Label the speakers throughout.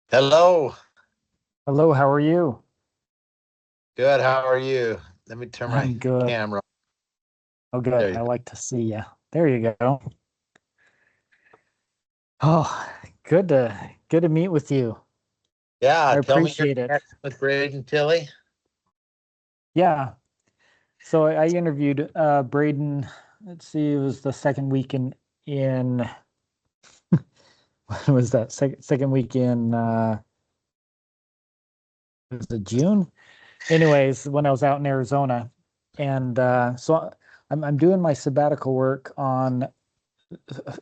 Speaker 1: Hello.
Speaker 2: Hello, how are you?
Speaker 1: Good. How are you? Let me turn my
Speaker 2: I'm good.
Speaker 1: camera.
Speaker 2: Oh, good.
Speaker 1: There you
Speaker 2: I
Speaker 1: go.
Speaker 2: like to see you. There you go. Oh, good to meet with you.
Speaker 1: Yeah.
Speaker 2: I
Speaker 1: Tell me your
Speaker 2: appreciate it.
Speaker 1: connection with Braden Tilly.
Speaker 2: Yeah. So I interviewed Braden. Let's see, it was the second week in when was that? Second week in was it June? Anyways, when I was out in Arizona. And so I'm doing my sabbatical work on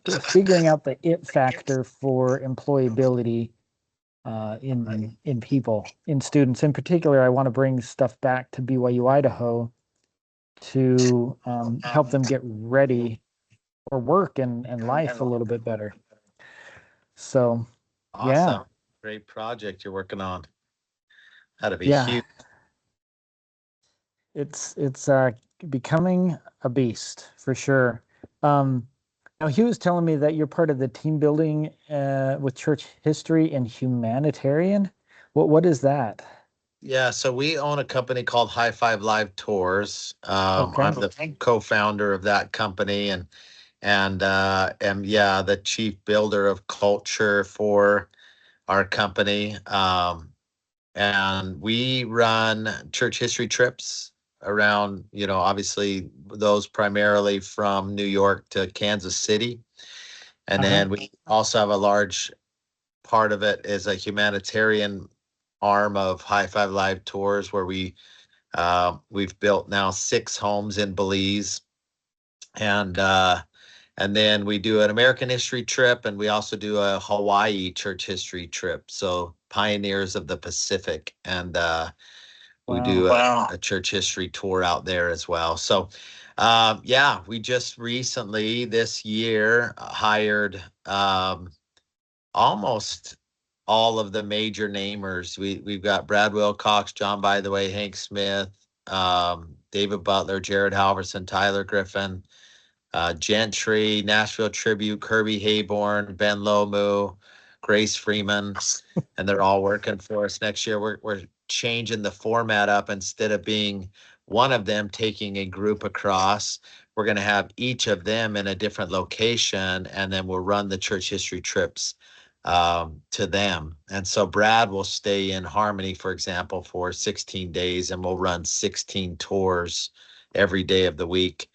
Speaker 2: figuring out the it factor for employability in people, in students. In particular, I want to bring stuff back to BYU Idaho to help them get ready for work and life a little bit better. So,
Speaker 1: Awesome.
Speaker 2: yeah,
Speaker 1: Great project you're working on. That'd be
Speaker 2: yeah,
Speaker 1: huge.
Speaker 2: it's becoming a beast for sure. Um, Now, he was telling me that you're part of the team building with church history and humanitarian. What is that?
Speaker 1: Yeah. So we own a company called High Five Live Tours. I'm
Speaker 2: Okay.
Speaker 1: the co-founder of that company and am yeah the chief builder of culture for our company. And we run church history trips around, obviously those primarily from New York to Kansas City. And
Speaker 2: Uh-huh.
Speaker 1: then we also have a large part of it is a humanitarian arm of High Five Live Tours where we've built now 6 homes in Belize. And then we do an American history trip, and we also do a Hawaii church history trip. So pioneers of the Pacific, and we do
Speaker 2: Wow.
Speaker 1: a church history tour out there as well. So, yeah, we just recently this year hired almost all of the major namers. We've got Brad Wilcox, John By the Way, Hank Smith, David Butler, Jared Halverson, Tyler Griffin, Gentry, Nashville Tribute, Kirby Hayborn, Ben Lomu, Grace Freeman, and they're all working for us next year. We're changing the format up. Instead of being one of them taking a group across, we're going to have each of them in a different location, and then we'll run the church history trips to them. And so Brad will stay in Harmony, for example, for 16 days, and we'll run 16 tours every day of the week.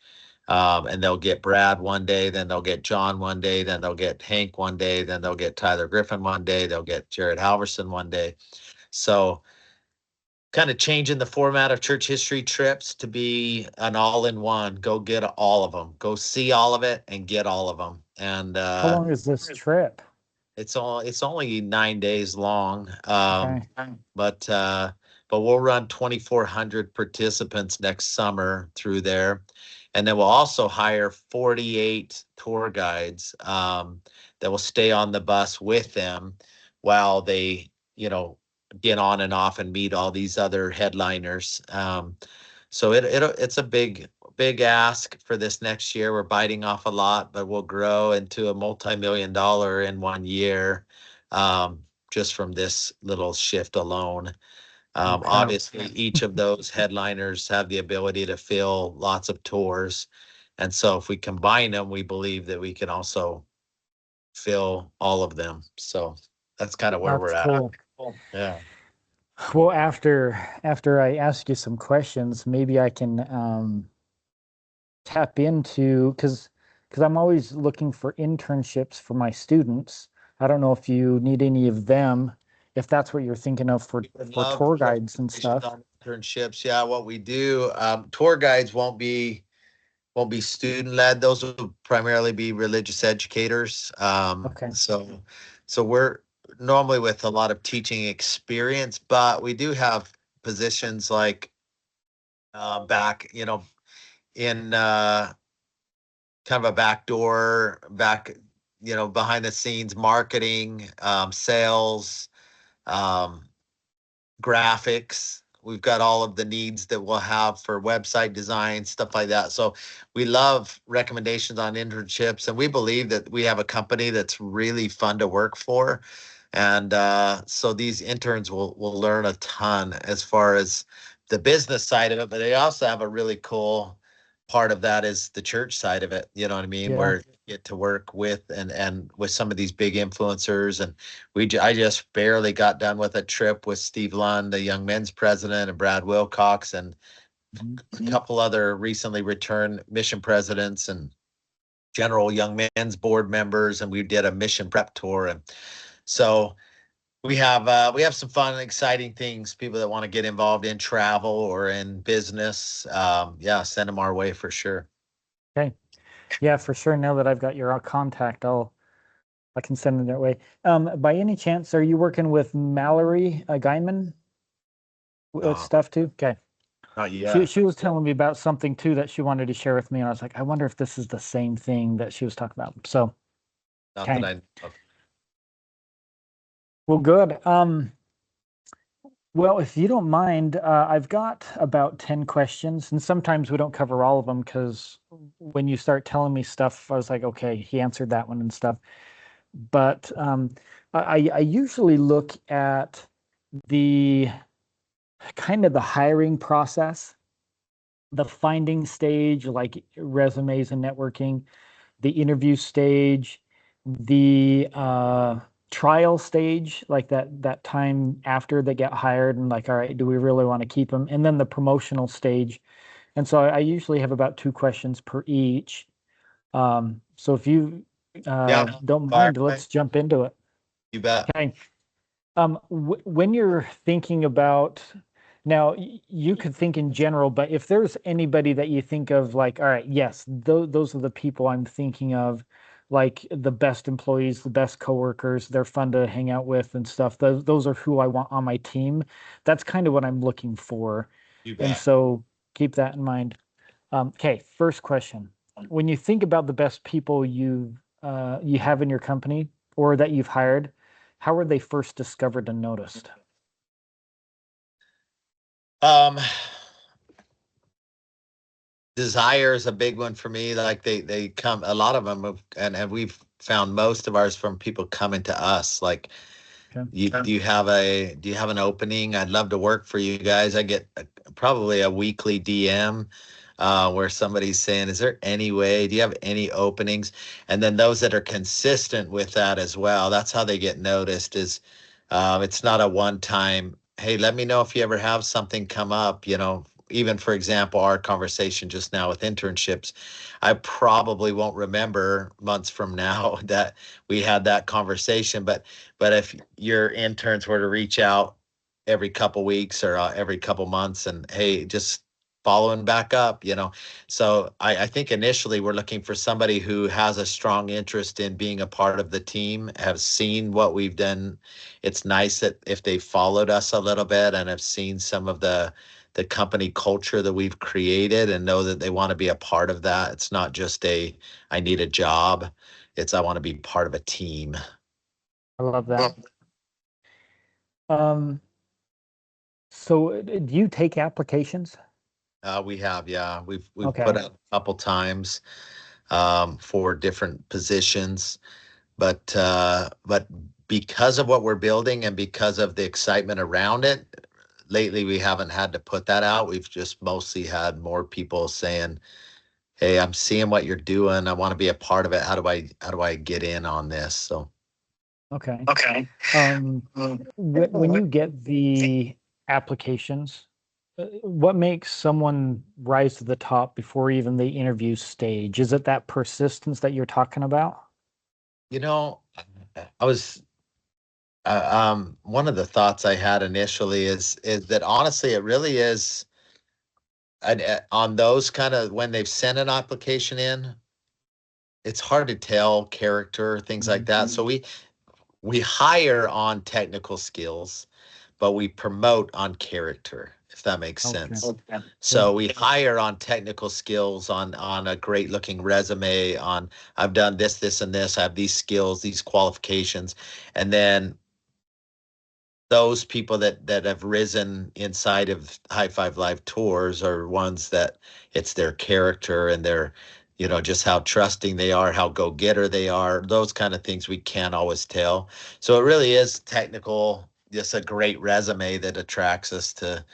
Speaker 1: And they'll get Brad one day, then they'll get John one day, then they'll get Hank one day, then they'll get Tyler Griffin one day, they'll get Jared Halverson one day. So kind of changing the format of church history trips to be an all-in-one. Go get all of them. Go see all of it and get all of them. And
Speaker 2: How long is this trip?
Speaker 1: it's only 9 days long.
Speaker 2: Okay.
Speaker 1: But uh, but we'll run 2,400 participants next summer through there, and then we'll also hire 48 tour guides that will stay on the bus with them while they, get on and off and meet all these other headliners. So it's a big ask for this next year. We're biting off a lot, but we'll grow into a multi-million dollar in one year, just from this little shift alone.
Speaker 2: Okay.
Speaker 1: Obviously, each of those headliners have the ability to fill lots of tours. And so if we combine them, we believe that we can also fill all of them. So that's kind of where we're
Speaker 2: That's
Speaker 1: at.
Speaker 2: cool.
Speaker 1: Yeah.
Speaker 2: Well, after I ask you some questions, maybe I can tap into because I'm always looking for internships for my students. I don't know if you need any of them, if that's what you're thinking of
Speaker 1: We would
Speaker 2: for
Speaker 1: love
Speaker 2: tour
Speaker 1: more
Speaker 2: guides and
Speaker 1: information
Speaker 2: stuff.
Speaker 1: on internships. Yeah, what we do, tour guides won't be student led. Those will primarily be religious educators.
Speaker 2: Okay.
Speaker 1: So we're normally with a lot of teaching experience, but we do have positions like back, in kind of a back door, behind the scenes marketing, sales, um, graphics. We've got all of the needs that we'll have for website design, stuff like that. So we love recommendations on internships, and we believe that we have a company that's really fun to work for. And so these interns will learn a ton as far as the business side of it, but they also have a really cool part of that is the church side of it. You know what I mean?
Speaker 2: Yeah.
Speaker 1: Where you get to work with and with some of these big influencers. And I just barely got done with a trip with Steve Lund, the young men's president, and Brad Wilcox, and
Speaker 2: Mhm.
Speaker 1: a couple other recently returned mission presidents and general young men's board members, and we did a mission prep tour. And so we have some fun and exciting things. People that want to get involved in travel or in business, yeah, send them our way for sure.
Speaker 2: Okay. Yeah, for sure. Now that I've got your contact, I can send it that way. By any chance, are you working with Mallory Guyman with
Speaker 1: Uh,
Speaker 2: stuff too? Okay.
Speaker 1: Not
Speaker 2: She
Speaker 1: yet.
Speaker 2: she was telling me about something too that she wanted to share with me, and I was like, I wonder if this is the same thing that she was talking about. So,
Speaker 1: Not that
Speaker 2: okay.
Speaker 1: I know of.
Speaker 2: Well, good. Well, if you don't mind, I've got about 10 questions, and sometimes we don't cover all of them because when you start telling me stuff, I was like, okay, he answered that one and stuff. But I usually look at the kind of the hiring process, the finding stage, like resumes and networking, the interview stage, the trial stage, like that time after they get hired and like, all right, do we really want to keep them? And then the promotional stage. And so I usually have about two questions per each. So if you
Speaker 1: Yeah,
Speaker 2: don't
Speaker 1: fire
Speaker 2: mind,
Speaker 1: away.
Speaker 2: let's jump into it.
Speaker 1: You bet.
Speaker 2: Okay. When you're thinking about now, you could think in general, but if there's anybody that you think of, like, all right, yes, those are the people I'm thinking of, like the best employees, the best coworkers, they're fun to hang out with and stuff. Those are who I want on my team. That's kind of what I'm looking for.
Speaker 1: You
Speaker 2: And
Speaker 1: bet.
Speaker 2: so keep that in mind. Okay, first question. When you think about the best people you have in your company or that you've hired, how were they first discovered and noticed?
Speaker 1: Um, Desire is a big one for me. Like they come, a lot of them have, and we've found most of ours from people coming to us. Like,
Speaker 2: Okay.
Speaker 1: do you have an opening? I'd love to work for you guys. I get probably a weekly DM where somebody's saying, "Is there any way? Do you have any openings?" And then those that are consistent with that as well. That's how they get noticed. Is it's not a one time. Hey, let me know if you ever have something come up. You know, even for example, our conversation just now with internships, I probably won't remember months from now that we had that conversation, but if your interns were to reach out every couple weeks or every couple months and hey, just following back up, you know. So I think initially we're looking for somebody who has a strong interest in being a part of the team, have seen what we've done. It's nice that if they followed us a little bit and have seen some of the company culture that we've created and know that they want to be a part of that. It's not just a I need a job. It's I want to be part of a team.
Speaker 2: I love that. Um, so do you take applications?
Speaker 1: We have, yeah. We've put
Speaker 2: Okay.
Speaker 1: out a couple times for different positions, but because of what we're building and because of the excitement around it, lately we haven't had to put that out. We've just mostly had more people saying, "Hey, I'm seeing what you're doing. I want to be a part of it. How do I get in on this?" So
Speaker 2: Okay. Um, when you get the applications, what makes someone rise to the top before even the interview stage? Is it that persistence that you're talking about?
Speaker 1: you know, I was one of the thoughts I had initially is that honestly, it really is on those kind of when they've sent an application in, it's hard to tell character, things like
Speaker 2: Mhm.
Speaker 1: that. So we hire on technical skills, but we promote on character, if that makes
Speaker 2: Okay.
Speaker 1: sense.
Speaker 2: Yeah.
Speaker 1: So we hire on technical skills, on a great looking resume, on I've done this, and this, I have these skills, these qualifications, and then those people that have risen inside of High Five Live tours are ones that it's their character and their just how trusting they are, how go-getter they are, those kind of things we can't always tell. So it really is technical, just a great resume that attracts us to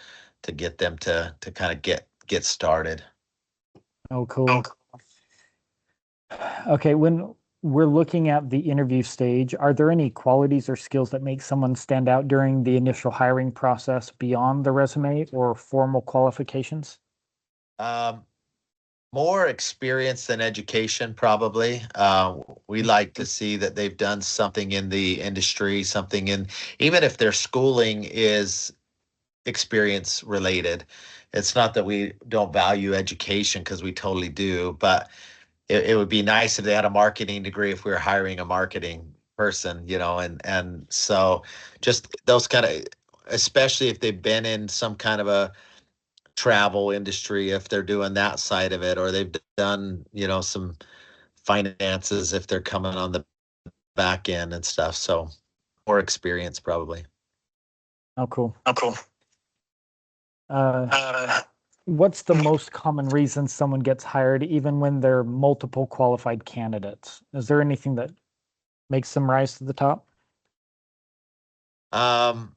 Speaker 1: get them to kind of get started.
Speaker 2: Oh, cool. Okay, when we're looking at the interview stage, are there any qualities or skills that make someone stand out during the initial hiring process beyond the resume or formal qualifications?
Speaker 1: Um, More experience than education, probably. We like to see that they've done something in the industry, something in, even if their schooling is experience related. It's not that we don't value education, because we totally do, but it would be nice if they had a marketing degree if we were hiring a marketing person, and so just those kind of, especially if they've been in some kind of a travel industry, if they're doing that side of it, or they've done, some finances if they're coming on the back end and stuff. So more experience, probably.
Speaker 2: Oh, cool.
Speaker 1: Oh, cool.
Speaker 2: Uh, what's the most common reason someone gets hired, even when there are multiple qualified candidates? Is there anything that makes them rise to the top?
Speaker 1: Um,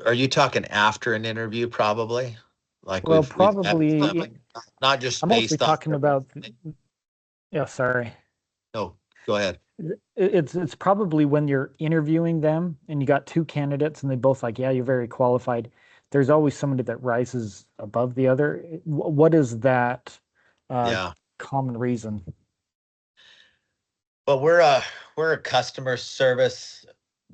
Speaker 1: are you talking after an interview? Probably, like
Speaker 2: Well,
Speaker 1: we've met
Speaker 2: probably,
Speaker 1: them, not just
Speaker 2: I'm mostly
Speaker 1: based on
Speaker 2: talking about, yeah, sorry.
Speaker 1: No, go ahead.
Speaker 2: It's probably when you're interviewing them and you got two candidates and they both like, yeah, you're very qualified. There's always somebody that rises above the other. What is that uh,
Speaker 1: Yeah.
Speaker 2: common reason?
Speaker 1: But we're a customer service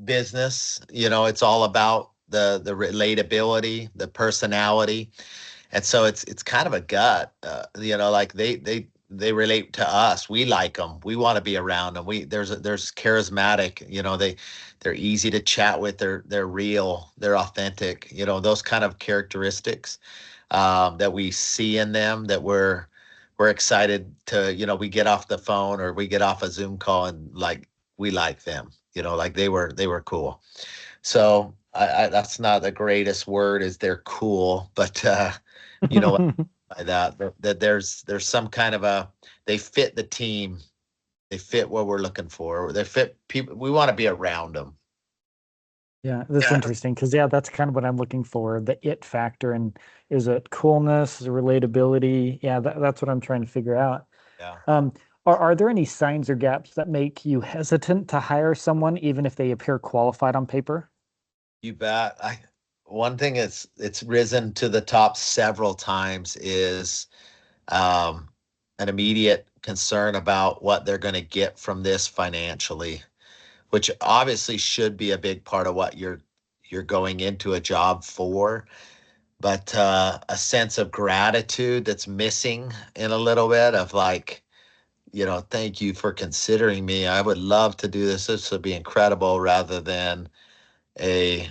Speaker 1: business. It's all about the relatability, the personality, and so it's kind of a gut. Like they relate to us. We like them. We want to be around them. There's charismatic. They're easy to chat with. They're real. They're authentic. Those kind of characteristics that we see in them, that we're excited to, we get off the phone or we get off a Zoom call, and like we like them, like they were cool. So that's not the greatest word, is they're cool, but you know what by that there's some kind of a, they fit the team, they fit what we're looking for, they fit people, we want to be around them.
Speaker 2: Yeah, that's
Speaker 1: Yeah.
Speaker 2: interesting because yeah, that's kind of what I'm looking for, the it factor. And is it coolness, is it relatability? Yeah, that's what I'm trying to figure out.
Speaker 1: Yeah.
Speaker 2: Um, are there any signs or gaps that make you hesitant to hire someone even if they appear qualified on paper?
Speaker 1: You bet. One thing it's risen to the top several times is um, an immediate concern about what they're going to get from this financially, which obviously should be a big part of what you're going into a job for. But a sense of gratitude that's missing in a little bit of, like, thank you for considering me. I would love to do this. This would be incredible, rather than a,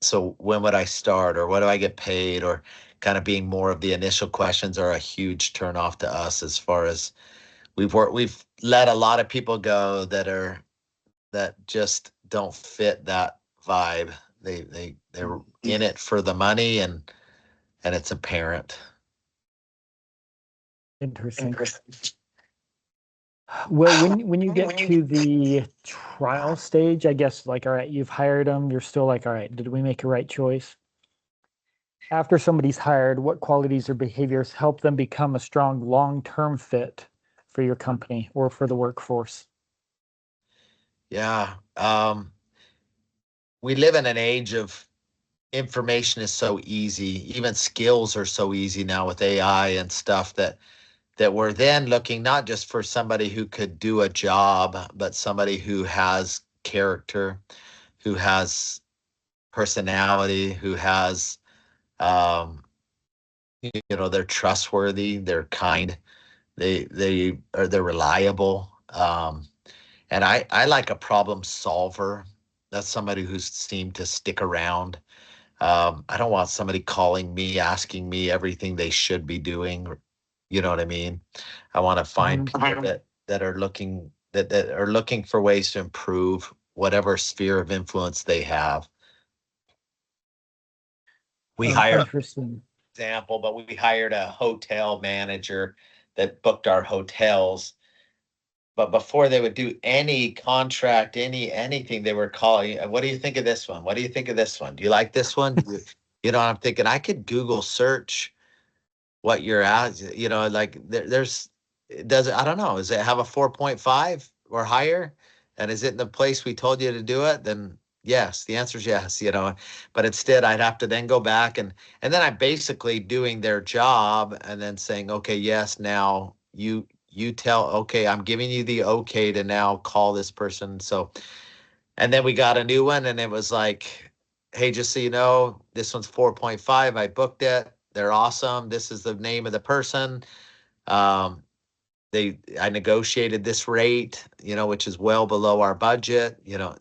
Speaker 1: so when would I start, or what do I get paid, or kind of being more of the initial questions are a huge turnoff to us. As far as we've let a lot of people go that just don't fit that vibe. They're in it for the money, and it's apparent.
Speaker 2: Interesting. Well, when you get to the trial stage, I guess like, all right, you've hired them, you're still like, all right, did we make a right choice? After somebody's hired, what qualities or behaviors help them become a strong long-term fit for your company or for the workforce?
Speaker 1: Yeah. We live in an age of information is so easy. Even skills are so easy now with AI and stuff, that we're then looking not just for somebody who could do a job, but somebody who has character, who has personality, who has, um, they're trustworthy, they're kind, they're reliable. And I like a problem solver. That's somebody who's seemed to stick around. I don't want somebody calling me, asking me everything they should be doing. You know what I mean? I want to find
Speaker 2: Mhm.
Speaker 1: people that are looking for ways to improve whatever sphere of influence they have. We
Speaker 2: Oh,
Speaker 1: hired,
Speaker 2: interesting.
Speaker 1: example, but we hired a hotel manager that booked our hotels. But before they would do any contract, anything, they were calling, what do you think of this one? What do you think of this one? Do you like this one? You know, I'm thinking I could Google search what you're at, you know, like there's, does it, I don't know, does it have a 4.5 or higher? And is it in the place we told you to do it? Then yes, the answer is yes, you know, but instead I'd have to then go back and then I'm basically doing their job and then saying, okay, yes, now you tell, okay, I'm giving you the okay to now call this person. So, and then we got a new one and it was like, hey, just so you know, this one's 4.5. I booked it. They're awesome. This is the name of the person. Um, I negotiated this rate, you know, which is well below our budget, you know,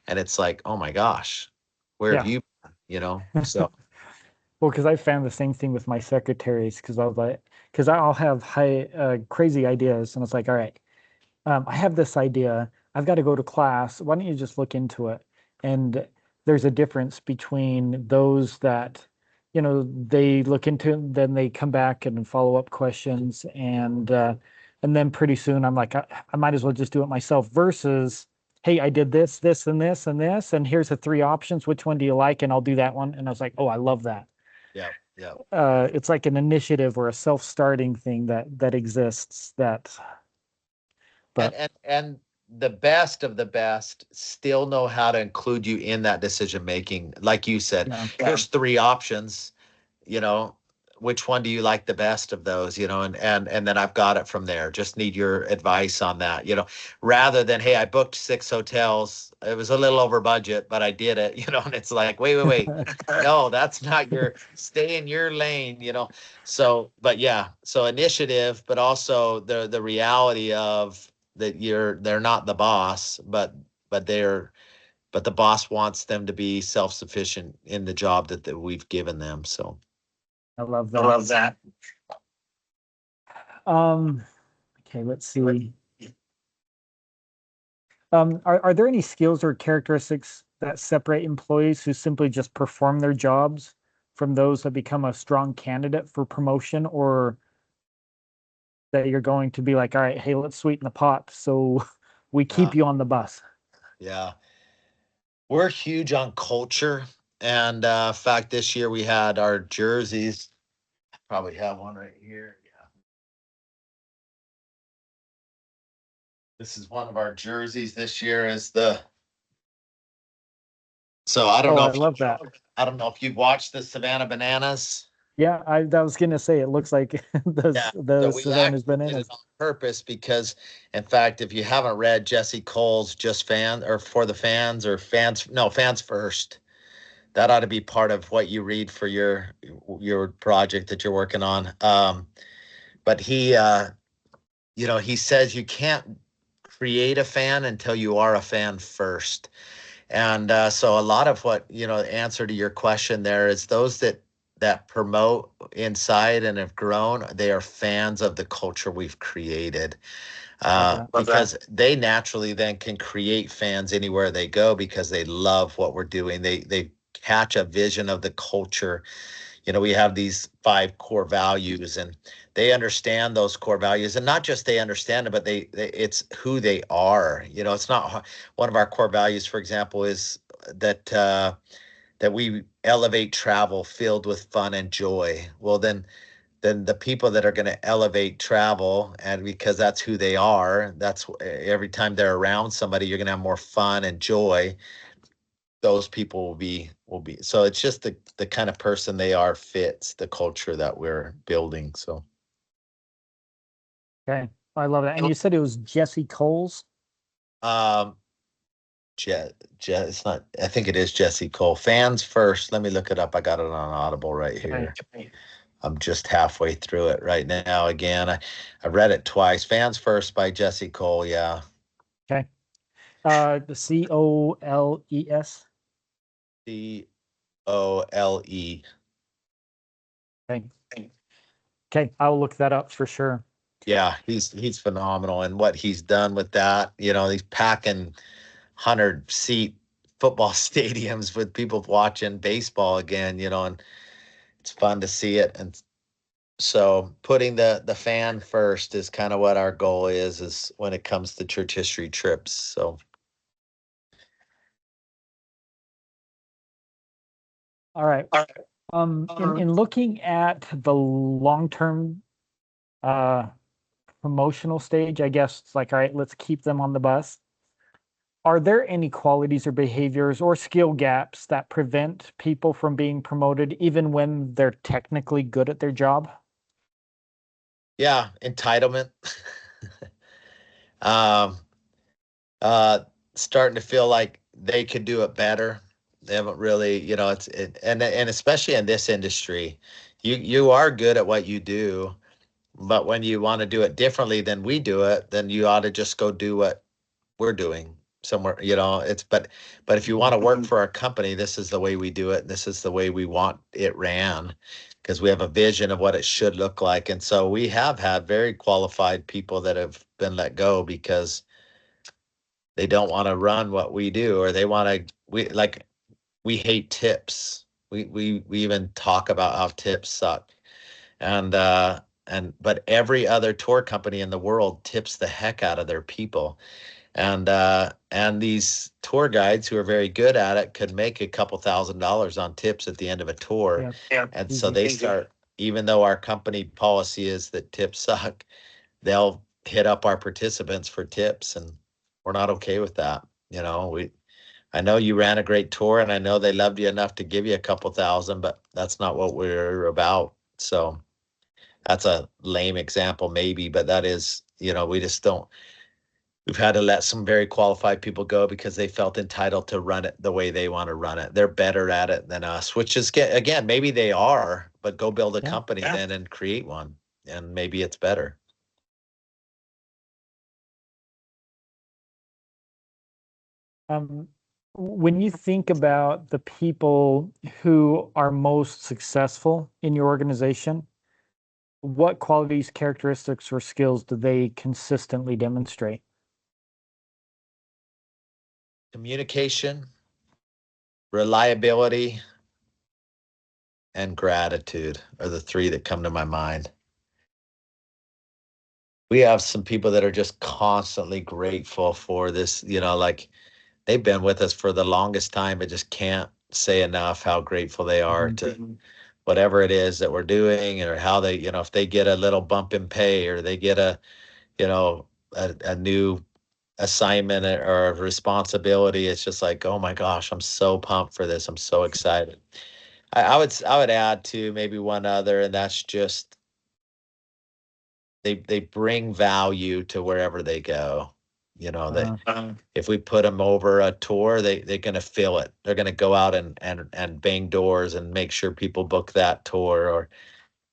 Speaker 1: and it's like, oh my gosh, where have
Speaker 2: Yeah.
Speaker 1: you been? You know? So
Speaker 2: Well, because I found the same thing with my secretaries because I was like, because I'll have crazy ideas, and it's like, all right, I have this idea. I've got to go to class. Why don't you just look into it? And there's a difference between those that, they look into it, then they come back and follow up questions, and then pretty soon I'm like, I might as well just do it myself. Versus, hey, I did this, this, and this, and this, and here's the three options. Which one do you like? And I'll do that one. And I was like, oh, I love that.
Speaker 1: yeah, yeah.
Speaker 2: It's like an initiative or a self-starting thing that exists.
Speaker 1: and
Speaker 2: But
Speaker 1: and and the best of the best still know how to include you in that decision making. Like you said,
Speaker 2: yeah.
Speaker 1: here's three options, you know, which one do you like the best of those, you know, and then I've got it from there. Just need your advice on that, you know, rather than, hey, I booked 6 hotels, it was a little over budget but I did it, you know, and it's like, wait, no, that's not your, stay in your lane, you know. So but yeah, so initiative, but also the reality of that they're not the boss, but they're, but the boss wants them to be self-sufficient in the job that we've given them. So
Speaker 2: I love
Speaker 1: I
Speaker 2: that.
Speaker 1: love that.
Speaker 2: Um, okay, let's see. Are there any skills or characteristics that separate employees who simply just perform their jobs from those that become a strong candidate for promotion, or that you're going to be like, all right, hey, let's sweeten the pot so we
Speaker 1: Yeah,
Speaker 2: keep you on the bus?
Speaker 1: yeah. We're huge on culture. And in fact, this year we had our jerseys. Probably have one right here. Yeah. This is one of our jerseys this year is the, so I don't
Speaker 2: Oh,
Speaker 1: know
Speaker 2: I
Speaker 1: if
Speaker 2: love that.
Speaker 1: I don't know if you've watched the Savannah Bananas.
Speaker 2: Yeah, I was gonna say it looks like
Speaker 1: Yeah. So
Speaker 2: the
Speaker 1: we
Speaker 2: Savannah's
Speaker 1: actually did it
Speaker 2: bananas.
Speaker 1: on purpose because, in fact, if you haven't read Jesse Cole's Just Fan or For the Fans or Fans, no, Fans First, that ought to be part of what you read for your project that you're working on. But he, you know, he says you can't create a fan until you are a fan first. And so a lot of what, you know, the answer to your question there is those that promote inside and have grown, they are fans of the culture we've created.
Speaker 2: Love that.
Speaker 1: Because they naturally then can create fans anywhere they go because they love what we're doing. They catch a vision of the culture. You know, we have these 5 core values and they understand those core values, and not just they understand it, but they it's who they are. You know, it's not one of our core values, for example, is that that we elevate travel filled with fun and joy. Well, then the people that are going to elevate travel, and because that's who they are, that's every time they're around somebody, you're going to have more fun and joy. Those people will be, so it's just the kind of person they are fits the culture that we're building. So
Speaker 2: Okay, I love that. And you said it was Jesse Coles.
Speaker 1: um it's not, I think it is Jesse Cole. Fans First, let me look it up. I got it on Audible right
Speaker 2: Okay,
Speaker 1: here. I'm just halfway through it right now. Again, I read it twice. Fans First by Jesse Cole. Yeah.
Speaker 2: okay. The Coles.
Speaker 1: Cole.
Speaker 2: Okay, okay. I'll look that up for sure.
Speaker 1: Yeah, he's phenomenal, and what he's done with that, you know, he's packing 100-seat football stadiums with people watching baseball again, you know, and it's fun to see it. And So putting the fan first is kind of what our goal is when it comes to church history trips. So
Speaker 2: All right. In looking at the long-term uh, promotional stage, I guess it's like, all right, let's keep them on the bus. Are there any qualities or behaviors or skill gaps that prevent people from being promoted even when they're technically good at their job?
Speaker 1: yeah, entitlement. um, uh, Starting to feel like they could do it better. They haven't really, and especially in this industry, you are good at what you do, but when you want to do it differently than we do it, then you ought to just go do what we're doing somewhere. But if you want to work for our company, this is the way we do it. This is the way we want it ran, because we have a vision of what it should look like. And so we have had very qualified people that have been let go because they don't want to run what we do, or they want to we hate tips. We even talk about how tips suck. And uh and but every other tour company in the world tips the heck out of their people. And these tour guides who are very good at it could make a couple $1,000s on tips at the end of a tour.
Speaker 2: Yeah,
Speaker 1: And so
Speaker 2: easy.
Speaker 1: they start, even though our company policy is that tips suck, they'll hit up our participants for tips, and we're not okay with that. I know you ran a great tour, and I know they loved you enough to give you a couple thousand, but that's not what we're about. So that's a lame example maybe, but that is, we just don't. We've had to let some very qualified people go because they felt entitled to run it the way they want to run it. They're better at it than us, which is, again, maybe they are, but go build a
Speaker 2: Yeah.
Speaker 1: company then and create one, and maybe it's better.
Speaker 2: Um, when you think about the people who are most successful in your organization, what qualities, characteristics, or skills do they consistently demonstrate?
Speaker 1: Communication, reliability, and gratitude are the three that come to my mind. We have some people that are just constantly grateful for this, like they've been with us for the longest time, but just can't say enough how grateful they are
Speaker 2: Mhm.
Speaker 1: to whatever it is that we're doing, or how they, if they get a little bump in pay, or they get you know, a new assignment or a responsibility. It's just like, oh my gosh, I'm so pumped for this. I'm so excited. I would add to maybe one other, and that's just they bring value to wherever they go. They
Speaker 2: Uh,
Speaker 1: If we put them over a tour, they're gonna fill it. They're gonna go out and bang doors and make sure people book that tour, or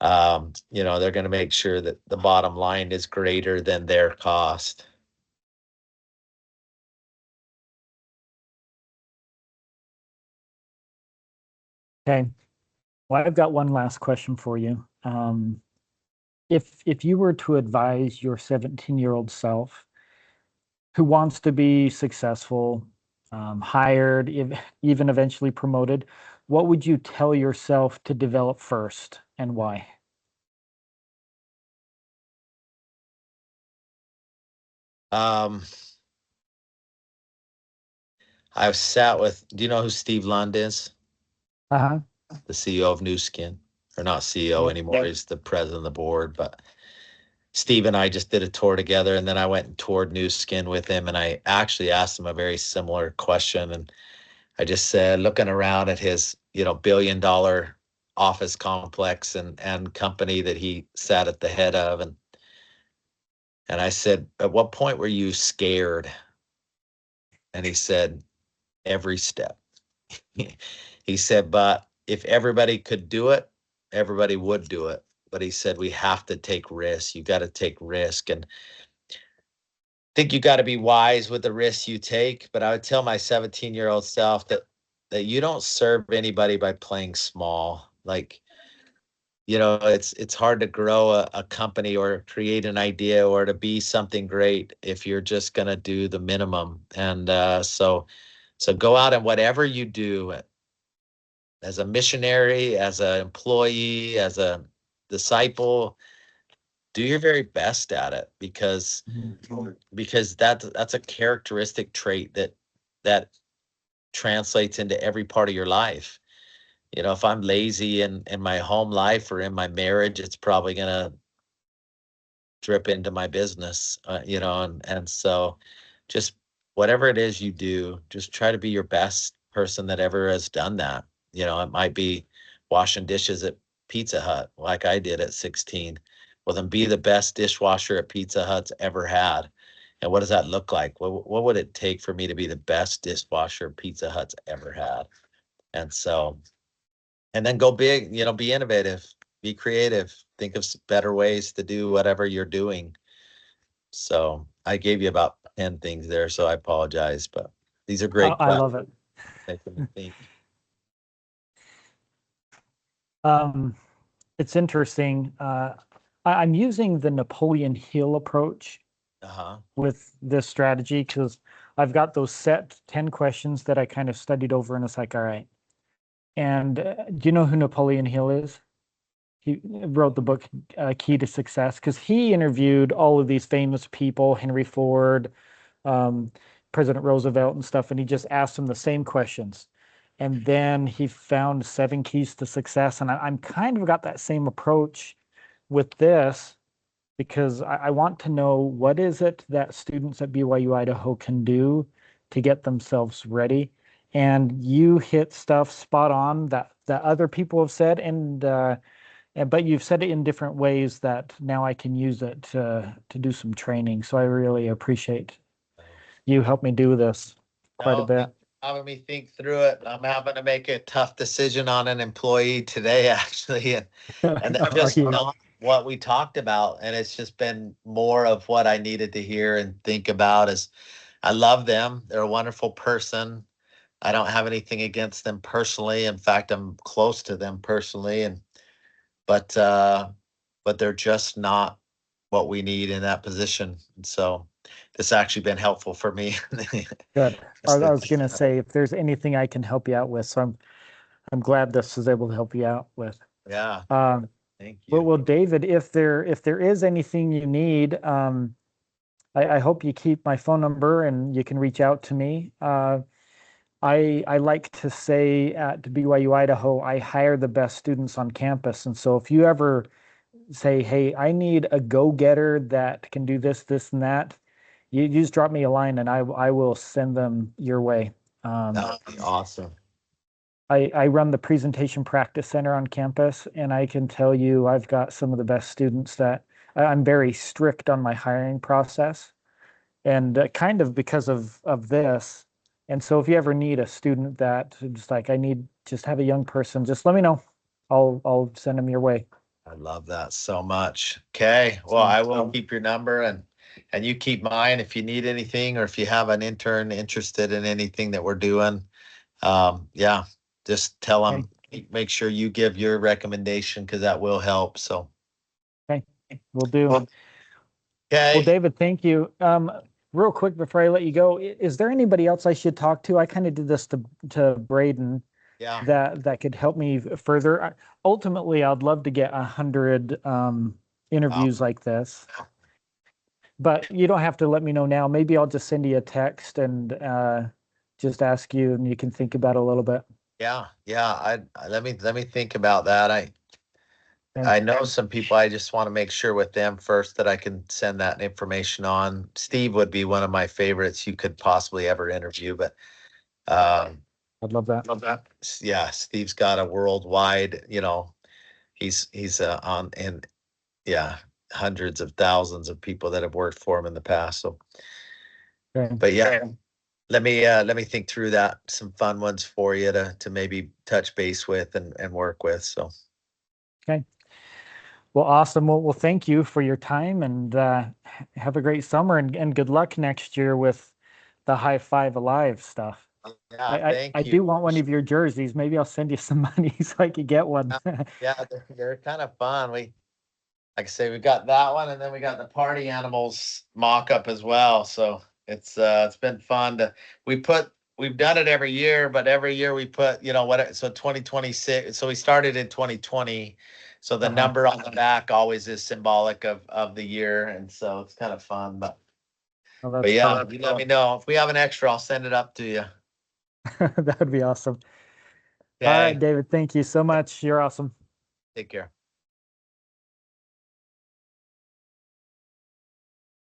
Speaker 1: they're gonna make sure that the bottom line is greater than their cost.
Speaker 2: okay. Well, I've got one last question for you. If you were to advise your 17-year-old self who wants to be successful, hired, even eventually promoted, what would you tell yourself to develop first and why?
Speaker 1: Um, I've sat with. Do you know who Steve Lund is?
Speaker 2: Uh-huh.
Speaker 1: The CEO of New Skin, or not CEO
Speaker 2: Yep.
Speaker 1: anymore. He's the president of the board. But Steve and I just did a tour together, and then I went and toured New Skin with him, and I actually asked him a very similar question, and I just said, looking around at his, $1 billion office complex and company that he sat at the head of, and I said, at what point were you scared? And he said, every step. He said, but if everybody could do it, everybody would do it. But he said, we have to take risks. You got to take risk. And think you got to be wise with the risks you take. But I would tell my 17-year-old self that you don't serve anybody by playing small. Like, it's hard to grow a company or create an idea or to be something great if you're just going to do the minimum. And so go out, and whatever you do as a missionary, as an employee, disciple, do your very best at it, because that's a characteristic trait that translates into every part of your life. If I'm lazy in my home life or in my marriage, it's probably gonna drip into my business, and so just whatever it is you do, just try to be your best person that ever has done that. It might be washing dishes at Pizza Hut like I did at 16. Well, then be the best dishwasher at Pizza Hut's ever had. And what does that look like? What would it take for me to be the best dishwasher Pizza Hut's ever had? And so, and then go big, be innovative, be creative, think of better ways to do whatever you're doing. So I gave you about 10 things there, so I apologize, but these are great
Speaker 2: I
Speaker 1: questions.
Speaker 2: love it.
Speaker 1: Making me think.
Speaker 2: Um, it's interesting. I'm using the Napoleon Hill approach
Speaker 1: Uh-huh.
Speaker 2: with this strategy because I've got those set 10 questions that I kind of studied over, and it's like, all right. And do you know who Napoleon Hill is? He wrote the book Key to Success because he interviewed all of these famous people, Henry Ford, um, President Roosevelt, and stuff, and he just asked them the same questions. And then he found 7 keys to success. And I'm kind of got that same approach with this because I want to know what is it that students at BYU Idaho can do to get themselves ready. And you hit stuff spot on that other people have said, but you've said it in different ways that now I can use it to do some training. So I really appreciate you help me do this quite a
Speaker 1: No,
Speaker 2: bit.
Speaker 1: thanks for having me think through it. I'm having to make a tough decision on an employee today, actually, and that's
Speaker 2: Are
Speaker 1: just
Speaker 2: you?
Speaker 1: not what we talked about. And it's just been more of what I needed to hear and think about. Is I love them. They're a wonderful person. I don't have anything against them personally. In fact, I'm close to them personally, but uh, but they're just not what we need in that position. And so this has actually been helpful for me.
Speaker 2: Good. I,
Speaker 1: Just
Speaker 2: I
Speaker 1: to
Speaker 2: was gonna say if there's anything I can help you out with, so I'm glad this was able to help you out with.
Speaker 1: Yeah,
Speaker 2: Um,
Speaker 1: thank
Speaker 2: well,
Speaker 1: you.
Speaker 2: well, David, if there is anything you need, I hope you keep my phone number and you can reach out to me. I like to say at BYU Idaho, I hire the best students on campus, and so if you ever say, hey, I need a go-getter that can do this, this, and that, you just drop me a line and I will send them your way.
Speaker 1: That would be awesome.
Speaker 2: I run the presentation practice center on campus, and I can tell you I've got some of the best students that I'm very strict on my hiring process, and kind of because of this. And so if you ever need a student that just like I need just have a young person, just let me know. I'll send them your way.
Speaker 1: I love that so much. Okay, well,
Speaker 2: So
Speaker 1: I will keep your number and you keep mine if you need anything or if you have an intern interested in anything that we're doing. Yeah, just tell
Speaker 2: okay,
Speaker 1: them. Make sure you give your recommendation because that will help. So,
Speaker 2: okay, we'll do. Well,
Speaker 1: okay,
Speaker 2: David, thank you. Real quick before I let you go, is there anybody else I should talk to? I kind of did this to Braden
Speaker 1: yeah,
Speaker 2: that could help me further. Ultimately, I'd love to get 100
Speaker 1: wow,
Speaker 2: interviews like this, but you don't have to let me know now. Maybe I'll just send you a text and just ask you, and you can think about it a little bit.
Speaker 1: yeah, yeah. Let me think about that.
Speaker 2: Okay.
Speaker 1: I know some people. I just want to make sure with them first that I can send that information on. Steve would be one of my favorites you could possibly ever interview, but um,
Speaker 2: I'd love that.
Speaker 1: yeah, Steve's got a worldwide. He's on and yeah, hundreds of thousands of people that have worked for him in the past. So,
Speaker 2: Okay.
Speaker 1: but yeah, let me think through that. Some fun ones for you to maybe touch base with and work with. So
Speaker 2: Okay. Well, awesome. Well, thank you for your time and have a great summer and good luck next year with the High Five Alive stuff.
Speaker 1: yeah,
Speaker 2: I
Speaker 1: thank you.
Speaker 2: do want one of your jerseys. Maybe I'll send you some money so I could get one.
Speaker 1: Yeah, they're kind of fun. Like I say, we got that one, and then we got the party animals mock up as well. So it's been fun to we've done it every year, but every year we put what so 2026. So we started in 2020. So the number on the back always is symbolic of the year, and so it's kind of fun. But
Speaker 2: Oh,
Speaker 1: but
Speaker 2: that's
Speaker 1: yeah,
Speaker 2: fun.
Speaker 1: you let me know if we have an extra. I'll send it up to you.
Speaker 2: That would be awesome. All right,
Speaker 1: Okay,
Speaker 2: David, thank you so much. You're awesome.
Speaker 1: take care.